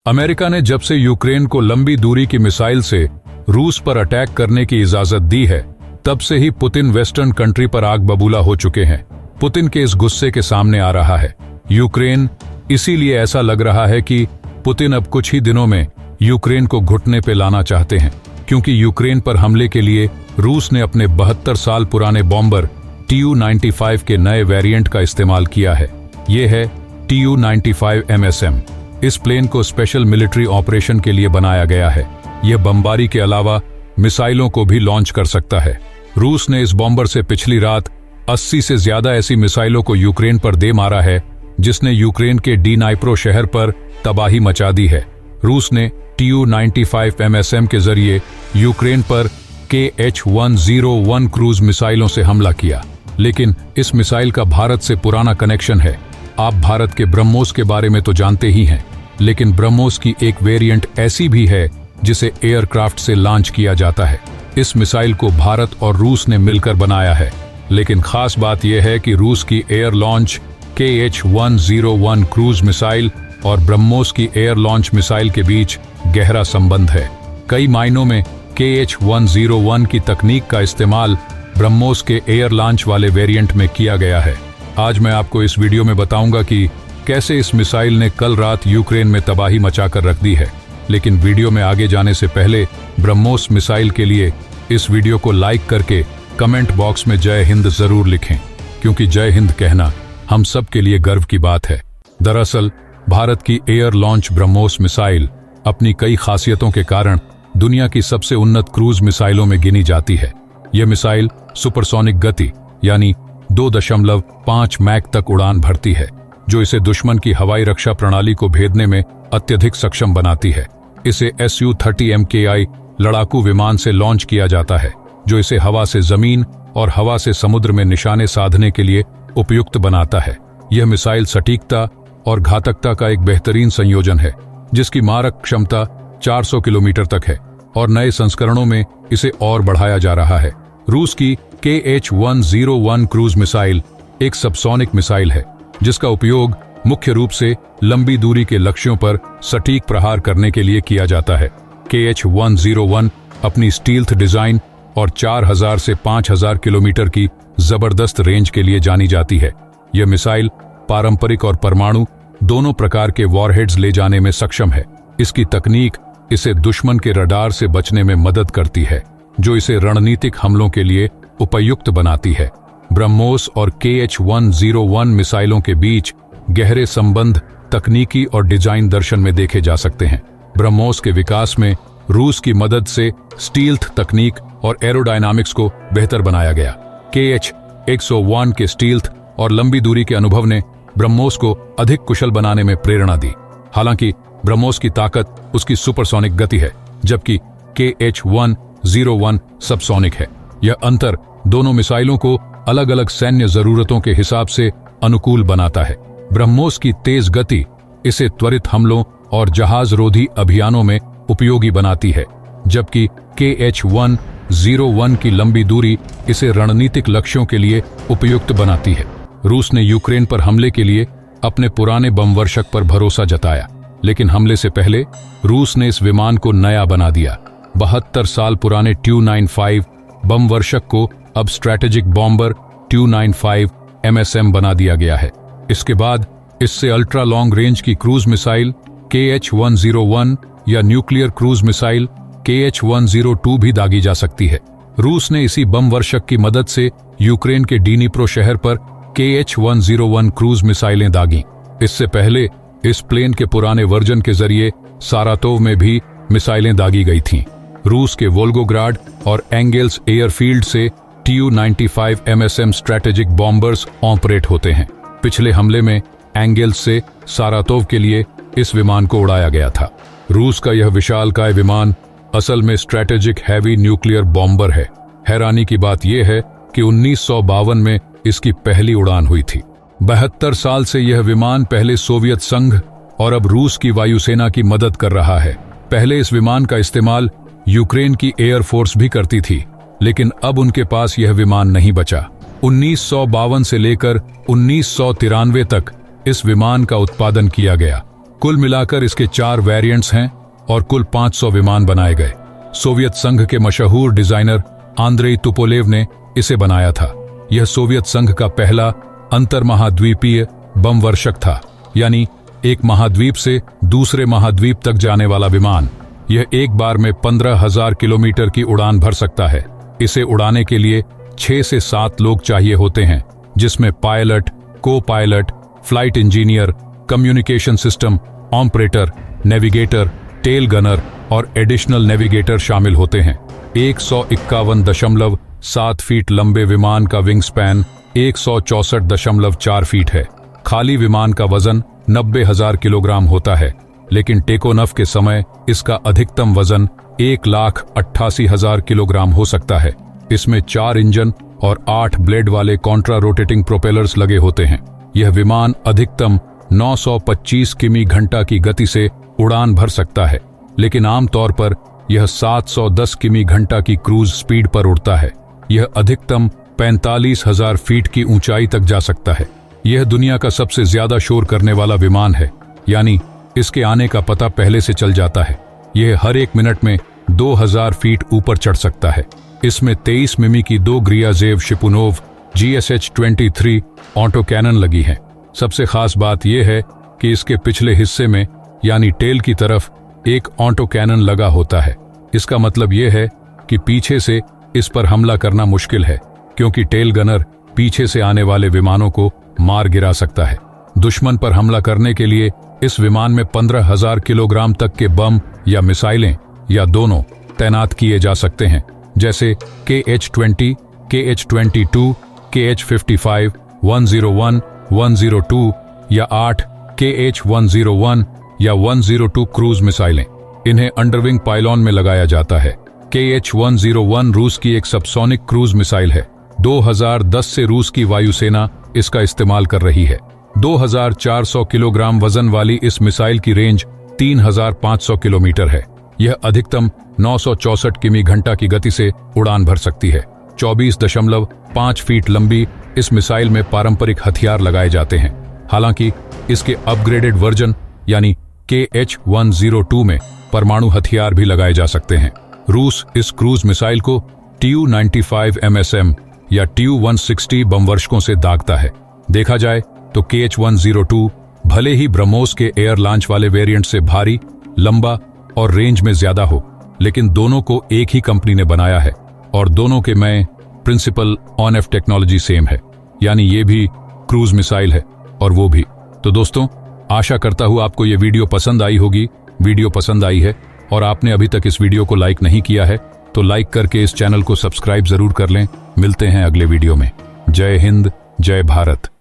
America ने जब से यूक्रेन को लंबी दूरी की मिसाइल से रूस पर अटैक करने की इजाजत दी है, तब से ही पुतिन वेस्टर्न कंट्री पर आग बबूला हो चुके हैं। पुतिन के इस गुस्से के सामने आ रहा है यूक्रेन, इसीलिए ऐसा लग रहा है कि पुतिन अब कुछ ही दिनों में यूक्रेन को घुटने पे लाना चाहते हैं, क्योंकि यूक्रेन पर हमले के लिए रूस ने अपने 72 साल पुराने बॉम्बर Tu-95 के नए वेरिएंट का इस्तेमाल किया है। ये है Tu-95 MSM। इस प्लेन को स्पेशल मिलिट्री ऑपरेशन के लिए बनाया गया है। यह बमबारी के अलावा मिसाइलों को भी लॉन्च कर सकता है। रूस ने इस बॉम्बर से पिछली रात 80 से ज्यादा ऐसी मिसाइलों को यूक्रेन पर दे मारा है, जिसने यूक्रेन के डीनाइप्रो शहर पर तबाही मचा दी है। रूस ने Tu-95 MSM के जरिए यूक्रेन पर Kh-101 क्रूज मिसाइलों से हमला किया, लेकिन इस मिसाइल का भारत से पुराना कनेक्शन है। आप भारत के ब्रह्मोस के बारे में तो जानते ही हैं, लेकिन ब्रह्मोस की एक वेरिएंट ऐसी भी है जिसे एयरक्राफ्ट से लॉन्च किया जाता है। इस मिसाइल को भारत और रूस ने मिलकर बनाया है, लेकिन खास बात यह है कि रूस की air launch Kh-101 cruise missile और ब्रह्मोस की एयर लॉन्च मिसाइल के बीच गहरा संबंध है। कई मायनों में Kh-101 की तकनीक का इस्तेमाल ब्रह्मोस के एयर लॉन्च वाले वेरिएंट में किया गया है। आज मैं आपको इस वीडियो में बताऊंगा कि कैसे इस मिसाइल ने कल रात यूक्रेन में तबाही मचाकर रख दी है। लेकिन वीडियो में आगे जाने से पहले ब्रह्मोस मिसाइल के लिए इस वीडियो को लाइक करके कमेंट बॉक्स में जय हिंद जरूर लिखें, क्योंकि जय हिंद कहना हम सब के लिए गर्व की बात है। दरअसल भारत की एयर लॉन्च ब्रह्मोस मिसाइल अपनी कई खासियतों के कारण दुनिया की सबसे उन्नत क्रूज मिसाइलों में गिनी जाती है। यह मिसाइल सुपरसोनिक गति यानी 2.5 मैक तक उड़ान भरती है, जो इसे दुश्मन की हवाई रक्षा प्रणाली को भेदने में अत्यधिक सक्षम बनाती है। इसे Su-30 MKI लड़ाकू विमान से लॉन्च किया जाता है, जो इसे हवा से जमीन और हवा से समुद्र में निशाने साधने के लिए उपयुक्त बनाता है। यह मिसाइल सटीकता और घातकता का एक बेहतरीन संयोजन है, जिसकी मारक क्षमता 400 किलोमीटर तक है और नए संस्करणों में इसे और बढ़ाया जा रहा है। रूस की Kh-101 क्रूज मिसाइल एक सबसोनिक मिसाइल है, जिसका उपयोग मुख्य रूप से लंबी दूरी के लक्ष्यों पर सटीक प्रहार करने के लिए किया जाता है। Kh-101 अपनी स्टील्थ डिजाइन और 4000 से 5000 किलोमीटर की जबरदस्त रेंज के लिए जानी जाती है। यह मिसाइल पारंपरिक और परमाणु दोनों प्रकार के वॉरहेड्स ले जाने में सक्षम है। इसकी तकनीक इसे दुश्मन के रडार से बचने में मदद करती है, जो इसे रणनीतिक हमलों के लिए उपयुक्त बनाती है। ब्रह्मोस और Kh-101 मिसाइलों के बीच गहरे संबंध तकनीकी और डिजाइन दर्शन में देखे जा सकते हैं। ब्रह्मोस के विकास में रूस की मदद से स्टील्थ तकनीक और एरोडायनामिक्स को बेहतर बनाया गया। Kh-101 के स्टील्थ और लंबी दूरी के अनुभव ने ब्रह्मोस को अधिक कुशल बनाने में प्रेरणा दी। हालांकि ब्रह्मोस की ताकत उसकी सुपरसोनिक गति है, जबकि Kh-101 सबसोनिक है। यह अंतर दोनों मिसाइलों को अलग अलग सैन्य जरूरतों के हिसाब से अनुकूल बनाता है। ब्रह्मोस की तेज गति इसे त्वरित हमलों और जहाज रोधी अभियानों में उपयोगी बनाती है, जबकि Kh-101 की लंबी दूरी इसे रणनीतिक लक्ष्यों के लिए उपयुक्त बनाती है। रूस ने यूक्रेन पर हमले के लिए अपने पुराने बमवर्षक पर भरोसा जताया, लेकिन हमले से पहले रूस ने इस विमान को नया बना दिया। 72 साल पुराने Tu-95 बमवर्षक को अब स्ट्रैटेजिक बॉम्बर Tu-95 MSM बना दिया गया है। इसके बाद इससे अल्ट्रा लॉन्ग रेंज की क्रूज मिसाइल Kh-101 या न्यूक्लियर क्रूज मिसाइल Kh-102 भी दागी जा सकती है। रूस ने इसी बमवर्षक की मदद से यूक्रेन के डीनिप्रो शहर पर Kh-101 क्रूज मिसाइलें दागी। इससे पहले इस प्लेन के पुराने वर्जन के जरिए सारातोव में भी मिसाइलें दागी गई थीं। रूस के वोल्गोग्राड और एंगेल्स एयरफील्ड से Tu-95 MSM strategic bombers operate होते हैं। पिछले हमले में एंगेल्स से सारातोव के लिए इस विमान को उड़ाया गया था। रूस का यह विशालकाय विमान असल में स्ट्रैटेजिक हैवी न्यूक्लियर बॉम्बर है। हैरानी की बात यह है कि 1952 में इसकी पहली उड़ान हुई थी। 72 साल से यह विमान पहले सोवियत संघ और अब रूस की वायुसेना की मदद कर रहा है। पहले इस विमान का इस्तेमाल यूक्रेन की एयरफोर्स भी करती थी, लेकिन अब उनके पास यह विमान नहीं बचा। 1952 से लेकर 1993 तक इस विमान का उत्पादन किया गया। कुल मिलाकर इसके 4 वेरिएंट्स हैं और कुल 500 विमान बनाए गए। सोवियत संघ के मशहूर डिजाइनर आंद्रेई तुपोलेव ने इसे बनाया था। यह सोवियत संघ का पहला अंतर्महाद्वीपीय बम वर्षक था, यानी एक महाद्वीप से दूसरे महाद्वीप तक जाने वाला विमान। यह एक बार में 15,000 किलोमीटर की उड़ान भर सकता है। इसे उड़ाने के लिए 6 से 7 लोग चाहिए होते हैं, जिसमें pilot, copilot, flight engineer, communication system operator, navigator, tail gunner और एडिशनल नेविगेटर शामिल होते हैं। 151.7 फीट लंबे विमान का विंग स्पैन 164.4 फीट है। खाली विमान का वजन 90,000 किलोग्राम होता है, लेकिन टेकोनफ के समय इसका अधिकतम वजन 1,88,000 किलोग्राम हो सकता है। इसमें 4 इंजन और 8 ब्लेड वाले कॉन्ट्रा रोटेटिंग प्रोपेलर्स लगे होते हैं। यह विमान अधिकतम 925 किमी घंटा की गति से उड़ान भर सकता है, लेकिन आमतौर पर यह 710 किमी घंटा की क्रूज स्पीड पर उड़ता है। यह अधिकतम 45,000 फीट की ऊंचाई तक जा सकता है। यह दुनिया का सबसे ज्यादा शोर करने वाला विमान है, यानी इसके आने का पता पहले से चल जाता है। यह हर 1 मिनट में 2000 फीट ऊपर चढ़ सकता है। इसमें 23 मिमी की 2 ग्रियाजेव शिपुनोव GSH-23 ऑटो कैनन लगी हैं। सबसे खास बात यह है कि इसके पिछले हिस्से में यानी टेल की तरफ एक ऑटो कैनन लगा होता है। इसका मतलब यह है कि पीछे से इस पर हमला करना मुश्किल है, क्योंकि टेल गनर पीछे से आने वाले विमानों को मार गिरा सकता है। दुश्मन पर हमला करने के लिए इस विमान में 15,000 किलोग्राम तक के बम या मिसाइलें या दोनों तैनात किए जा सकते हैं, जैसे KH-20, KH-22, KH-55, 101, 102 या 8 KH-101 या 102 क्रूज मिसाइलें। इन्हें अंडरविंग पाइलॉन में लगाया जाता है। KH-101 रूस की एक सबसोनिक क्रूज मिसाइल है। 2010 से रूस की वायुसेना इसका इस्तेमाल कर रही है। 2400 किलोग्राम वजन वाली इस मिसाइल की रेंज 3500 किलोमीटर है। यह अधिकतम 964 किमी घंटा की गति से उड़ान भर सकती है। 24.5 फीट लंबी इस मिसाइल में पारंपरिक हथियार लगाए जाते हैं। हालांकि इसके अपग्रेडेड वर्जन यानी KH-102 में परमाणु हथियार भी लगाए जा सकते हैं। रूस इस क्रूज मिसाइल को Tu-95 MSM या Tu-160 बमवर्षकों से दागता है। देखा जाए तो KH-102 भले ही ब्रह्मोस के एयर लॉन्च वाले वेरिएंट से भारी, लंबा और रेंज में ज्यादा हो, लेकिन दोनों को एक ही कंपनी ने बनाया है और दोनों के में principal on F technology same है, यानी ये भी क्रूज मिसाइल है और वो भी। तो दोस्तों, आशा करता हूं आपको ये वीडियो पसंद आई होगी। वीडियो पसंद आई है और आपने अभी तक इस वीडियो को लाइक नहीं किया है तो लाइक करके इस चैनल को सब्सक्राइब जरूर कर लें। मिलते हैं अगले वीडियो में। जय हिंद, जय भारत।